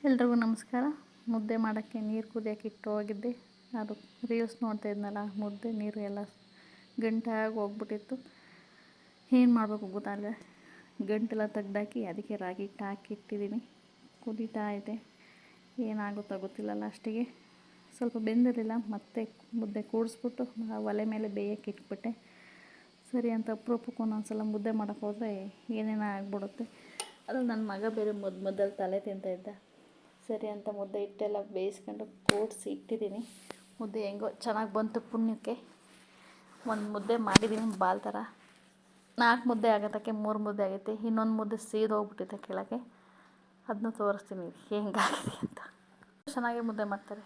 ಎಲ್ರಿಗೂ ನಮಸ್ಕಾರ. ಮುದ್ದೆ ಮಾಡೋಕ್ಕೆ ನೀರು ಕುದಿಯೋಕೆ ಇಟ್ಟು ಹೋಗಿದ್ದೆ. ಅದು ರೀಲ್ಸ್ ನೋಡ್ತಾ ಇದ್ನಲ್ಲ, ಮುದ್ದೆ ನೀರು ಎಲ್ಲ ಗಂಟಾಗಿ ಹೋಗ್ಬಿಟ್ಟಿತ್ತು. ಏನು ಮಾಡಬೇಕು ಗೊತ್ತಾಗಲ್ಲ. ಗಂಟೆಲ್ಲ ತೆಗ್ದಾಕಿ ಅದಕ್ಕೆ ರಾಗಿ ಹಿಟ್ಟು ಹಾಕಿ ಇಟ್ಟಿದ್ದೀನಿ. ಕುದೀತಾ ಇದೆ, ಏನಾಗುತ್ತೋ ಗೊತ್ತಿಲ್ಲ. ಲಾಸ್ಟಿಗೆ ಸ್ವಲ್ಪ ಬೆಂದಿರಲಿಲ್ಲ, ಮತ್ತೆ ಮುದ್ದೆ ಕೂಡಿಸ್ಬಿಟ್ಟು ಒಲೆ ಮೇಲೆ ಬೇಯಕ್ಕೆ ಇಟ್ಬಿಟ್ಟೆ. ಸರಿ ಅಂತ ಅಪರೂಪಕ್ಕೆ ಒಂದೊಂದ್ಸಲ ಮುದ್ದೆ ಮಾಡೋಕ್ಕೆ ಹೋದರೆ ಏನೇನೋ ಆಗ್ಬಿಡುತ್ತೆ. ಅದು ನನ್ನ ಮಗ ಬೇರೆ ಮೊದಲು ತಲೆ ತಿಂತಾಯಿದ್ದ. ಸರಿ ಅಂತ ಮುದ್ದೆ ಹಿಟ್ಟೆಲ್ಲ ಬೇಯಿಸ್ಕೊಂಡು ಕೂಡಿಸಿ ಇಟ್ಟಿದ್ದೀನಿ. ಮುದ್ದೆ ಹೆಂಗೋ ಚೆನ್ನಾಗಿ ಬಂತು ಪುಣ್ಯಕ್ಕೆ. ಒಂದು ಮುದ್ದೆ ಮಾಡಿದ್ದೀನಿ ಬಾಲ್ ಥರ. 4 ಮುದ್ದೆ ಆಗೋದಕ್ಕೆ 3 ಮುದ್ದೆ ಆಗೈತೆ. ಇನ್ನೊಂದು ಮುದ್ದೆ ಸೀದೋಗ್ಬಿಟ್ಟಿದೆ ಕೆಳಗೆ. ಅದನ್ನು ತೋರಿಸ್ತೀನಿ ಹೆಂಗಾಗಿದೆ ಅಂತ. ಚೆನ್ನಾಗಿ ಮುದ್ದೆ ಮಾಡ್ತಾರೆ.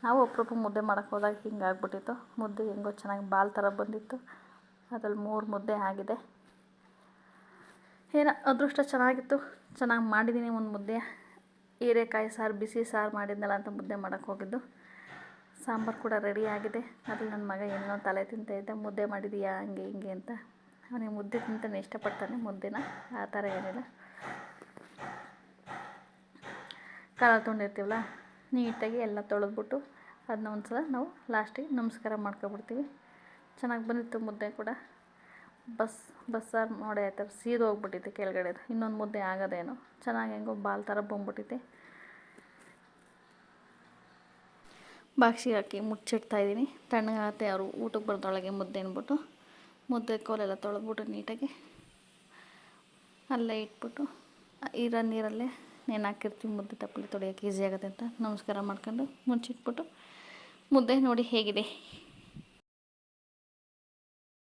ನಾವು ಅಪರೂಪ ಮುದ್ದೆ ಮಾಡೋಕ್ಕೆ ಹೋದಾಗ ಹಿಂಗಾಗ್ಬಿಟ್ಟಿತ್ತು. ಮುದ್ದೆ ಹೆಂಗೋ ಚೆನ್ನಾಗಿ ಬಾಲ್ ಥರ ಬಂದಿತ್ತು. ಅದರಲ್ಲಿ 3 ಮುದ್ದೆ ಆಗಿದೆ. ಏನೋ ಅದೃಷ್ಟ ಚೆನ್ನಾಗಿತ್ತು, ಚೆನ್ನಾಗಿ ಮಾಡಿದ್ದೀನಿ. ಒಂದು ಮುದ್ದೆ ಹೀರೆಕಾಯಿ ಸಾರು, ಬಿಸಿ ಸಾರು ಮಾಡಿದ್ನಲ್ಲ ಅಂತ ಮುದ್ದೆ ಮಾಡೋಕ್ಕೆ ಹೋಗಿದ್ದು. ಸಾಂಬಾರು ಕೂಡ ರೆಡಿ ಆಗಿದೆ. ಅದ್ರಲ್ಲಿ ನನ್ನ ಮಗ ಏನೋ ತಲೆ ತಿಂತಾಯಿದ್ದ, ಮುದ್ದೆ ಮಾಡಿದೀಯಾ ಹಂಗೆ ಹಿಂಗೆ ಅಂತ. ಅವನಿಗೆ ಮುದ್ದೆ ತಿಂತಾನೆ, ಇಷ್ಟಪಡ್ತಾನೆ ಮುದ್ದೆನ, ಆ ಥರ ಏನಿಲ್ಲ. ಖಾರ ತೊಗೊಂಡಿರ್ತೀವಲ್ಲ, ನೀಟಾಗಿ ಎಲ್ಲ ತೊಳೆದ್ಬಿಟ್ಟು ಅದನ್ನ ಒಂದು ಸಲ ನಾವು ಲಾಸ್ಟಿಗೆ ನಮಸ್ಕಾರ ಮಾಡ್ಕೊಬಿಡ್ತೀವಿ. ಚೆನ್ನಾಗಿ ಬಂದಿತ್ತು ಮುದ್ದೆ ಕೂಡ. ಬಸ್ಸಾರು ನೋಡಿ ಆ ಥರ ಸೀದು ಹೋಗ್ಬಿಟ್ಟಿದೆ ಕೆಳಗಡೆ. ಇನ್ನೊಂದು ಮುದ್ದೆ ಆಗೋದೇನೋ ಚೆನ್ನಾಗಿ ಹೆಂಗೋ ಬಾಲ್ ಥರ ಬಂದ್ಬಿಟ್ಟಿದೆ. ಬಾಕ್ಸಿಗೆ ಹಾಕಿ ಮುಚ್ಚಿಡ್ತಾಯಿದ್ದೀನಿ. ತಣ್ಣಗಾಗುತ್ತೆ, ಅವರು ಊಟಕ್ಕೆ ಬರ್ದೊಳಗೆ ಮುದ್ದೆ ಅಂದ್ಬಿಟ್ಟು ಮುದ್ದೆ ಕೋಲೆಲ್ಲ ತೊಳೆದ್ಬಿಟ್ಟು ನೀಟಾಗಿ ಅಲ್ಲೇ ಇಟ್ಬಿಟ್ಟು ಇರೋ ನೀರಲ್ಲೇ ಹಾಕಿರ್ತೀವಿ. ಮುದ್ದೆ ತಪ್ಪಲೆ ತೊಳೆಯೋಕೆ ಈಸಿ ಆಗುತ್ತೆ ಅಂತ ನಮಸ್ಕಾರ ಮಾಡ್ಕೊಂಡು ಮುಚ್ಚಿಟ್ಬಿಟ್ಟು ಮುದ್ದೆ ನೋಡಿ ಹೇಗಿದೆ.